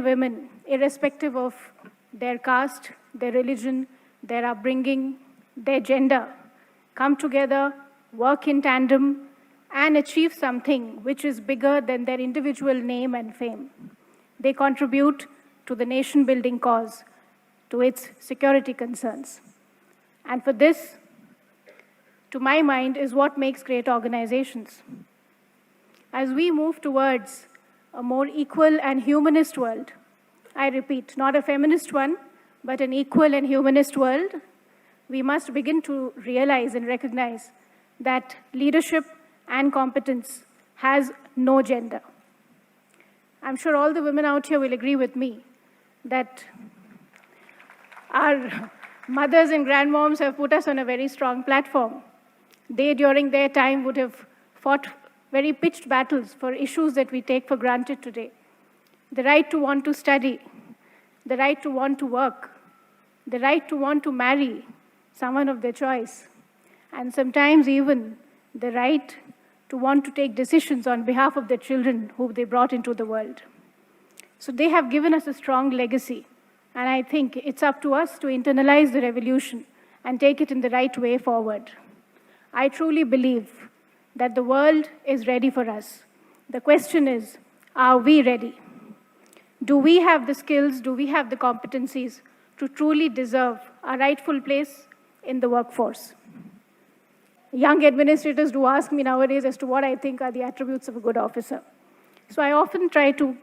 and women, irrespective of their caste, their religion, their upbringing, their gender, come together, work in tandem, and achieve something which is bigger than their individual name and fame. They contribute to the nation-building cause, to its security concerns. And for this, to my mind, is what makes great organizations. As we move towards a more equal and humanist world, I repeat, not a feminist one, but an equal and humanist world, we must begin to realize and recognize that leadership and competence has no gender. I'm sure all the women out here will agree with me that our mothers and grandmoms have put us on a very strong platform. They, during their time, would have fought very pitched battles for issues that we take for granted today. The right to want to study, the right to want to work, the right to want to marry someone of their choice, and sometimes even the right to want to take decisions on behalf of their children who they brought into the world. So they have given us a strong legacy, and I think it's up to us to internalize the revolution and take it in the right way forward. I truly believe that the world is ready for us. The question is, are we ready? Do we have the skills, do we have the competencies to truly deserve a rightful place in the workforce? Young administrators do ask me nowadays as to what I think are the attributes of a good officer. So I often try to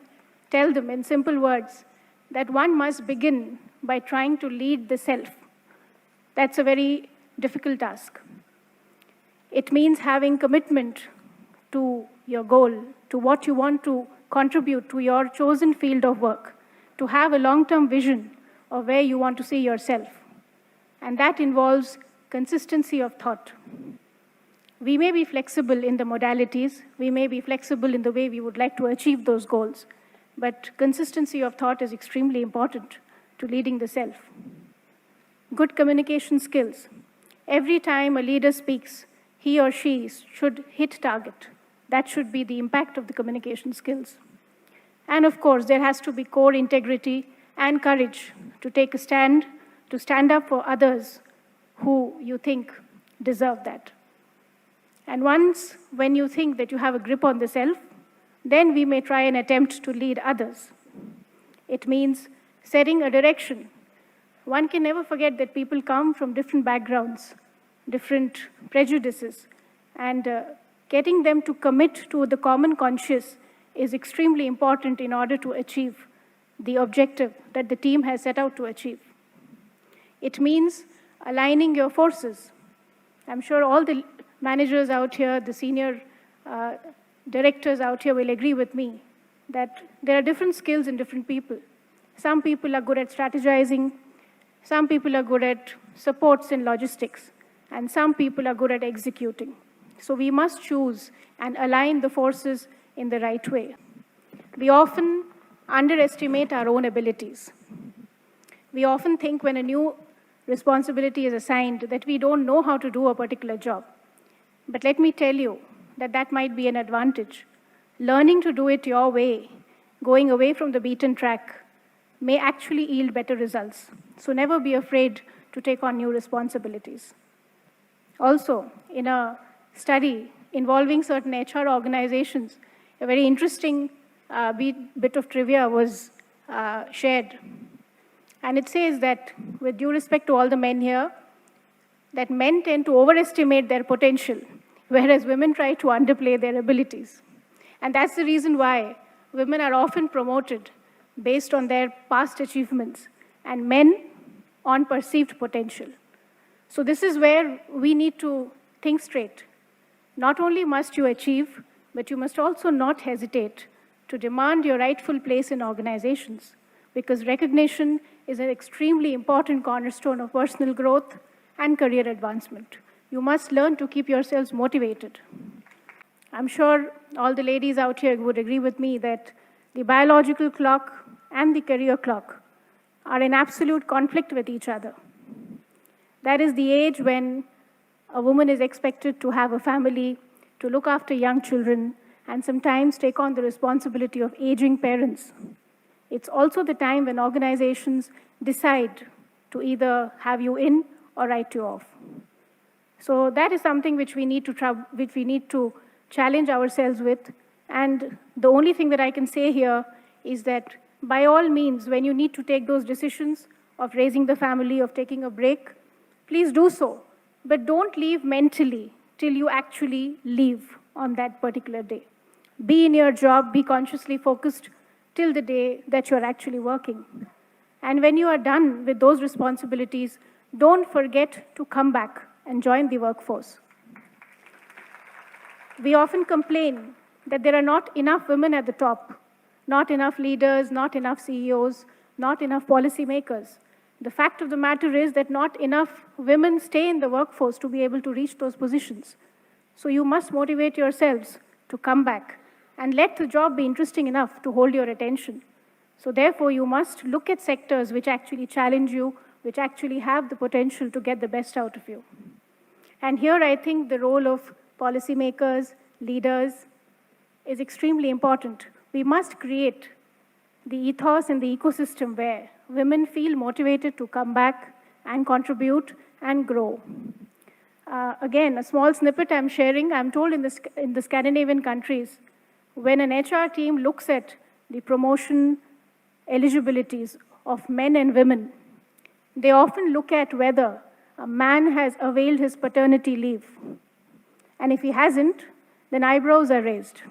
tell them in simple words that one must begin by trying to lead the self. That's a very difficult task. It means having commitment to your goal, to what you want to contribute to your chosen field of work, to have a long-term vision of where you want to see yourself. And that involves consistency of thought. We may be flexible in the modalities, we may be flexible in the way we would like to achieve those goals, but consistency of thought is extremely important to leading the self. Good communication skills. Every time a leader speaks, he or she should hit target. That should be the impact of the communication skills. And of course, there has to be core integrity and courage to take a stand, to stand up for others who you think deserve that. And once, when you think that you have a grip on the self, then we may try and attempt to lead others. It means setting a direction. One can never forget that people come from different backgrounds, different prejudices, and getting them to commit to the common conscious is extremely important in order to achieve the objective that the team has set out to achieve. It means aligning your forces. I'm sure all the managers out here, the senior directors out here will agree with me that there are different skills in different people. Some people are good at strategizing, some people are good at supports in logistics, and some people are good at executing. So we must choose and align the forces in the right way. We often underestimate our own abilities. We often think when a new responsibility is assigned that we don't know how to do a particular job. But let me tell you that that might be an advantage. Learning to do it your way, going away from the beaten track, may actually yield better results. So never be afraid to take on new responsibilities. Also, in a study involving certain HR organizations, a very interesting bit of trivia was shared. And it says that, with due respect to all the men here, that men tend to overestimate their potential, whereas women try to underplay their abilities. And that's the reason why women are often promoted based on their past achievements, and men on perceived potential. So this is where we need to think straight. Not only must you achieve, but you must also not hesitate to demand your rightful place in organizations, because recognition is an extremely important cornerstone of personal growth and career advancement. You must learn to keep yourselves motivated. I'm sure all the ladies out here would agree with me that the biological clock and the career clock are in absolute conflict with each other. That is the age when a woman is expected to have a family, to look after young children, and sometimes take on the responsibility of aging parents. It's also the time when organizations decide to either have you in or write you off. So that is something which we need to challenge ourselves with. And the only thing that I can say here is that by all means, when you need to take those decisions of raising the family, of taking a break, please do so. But don't leave mentally till you actually leave on that particular day. Be in your job, be consciously focused till the day that you're actually working. And when you are done with those responsibilities, don't forget to come back and join the workforce. We often complain that there are not enough women at the top, not enough leaders, not enough CEOs, not enough policymakers. The fact of the matter is that not enough women stay in the workforce to be able to reach those positions. So you must motivate yourselves to come back and let the job be interesting enough to hold your attention. So therefore, you must look at sectors which actually challenge you, which actually have the potential to get the best out of you. And here I think the role of policymakers, leaders, is extremely important. We must create the ethos and the ecosystem where women feel motivated to come back and contribute and grow. Again, a small snippet I'm sharing, I'm told in the Scandinavian countries, when an HR team looks at the promotion eligibilities of men and women, they often look at whether a man has availed his paternity leave. And if he hasn't, then eyebrows are raised.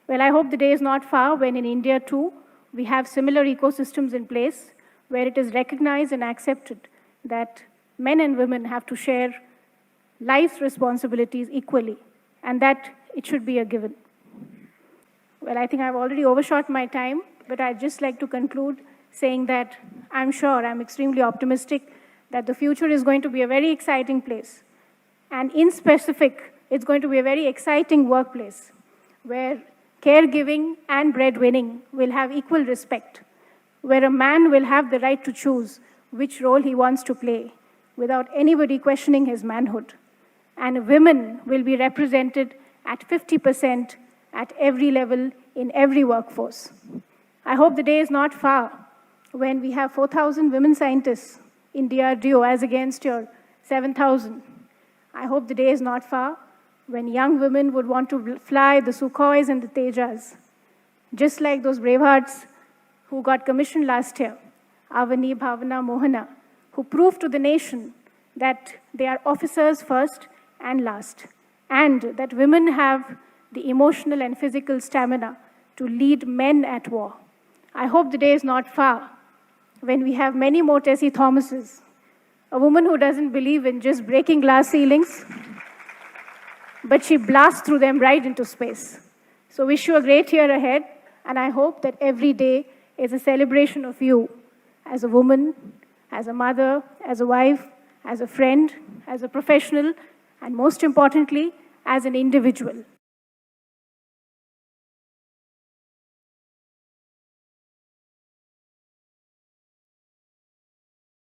Well, I hope the day is not far when in India too, we have similar ecosystems in place where it is recognized and accepted that men and women have to share life's responsibilities equally, and that it should be a given. Well, I think I've already overshot my time, but I'd just like to conclude saying that I'm extremely optimistic that the future is going to be a very exciting place. And in specific, it's going to be a very exciting workplace where caregiving and breadwinning will have equal respect, where a man will have the right to choose which role he wants to play without anybody questioning his manhood. And women will be represented at 50% at every level in every workforce. I hope the day is not far when we have 4,000 women scientists in DRDO as against your 7,000. I hope the day is not far when young women would want to fly the Sukhois and the Tejas, just like those bravehearts who got commissioned last year, Avani, Bhavana, Mohana, who proved to the nation that they are officers first and last, and that women have the emotional and physical stamina to lead men at war. I hope the day is not far when we have many more Tessie Thomases, a woman who doesn't believe in just breaking glass ceilings, but she blasts through them right into space. So wish you a great year ahead, and I hope that every day is a celebration of you as a woman, as a mother, as a wife, as a friend, as a professional, and most importantly, as an individual.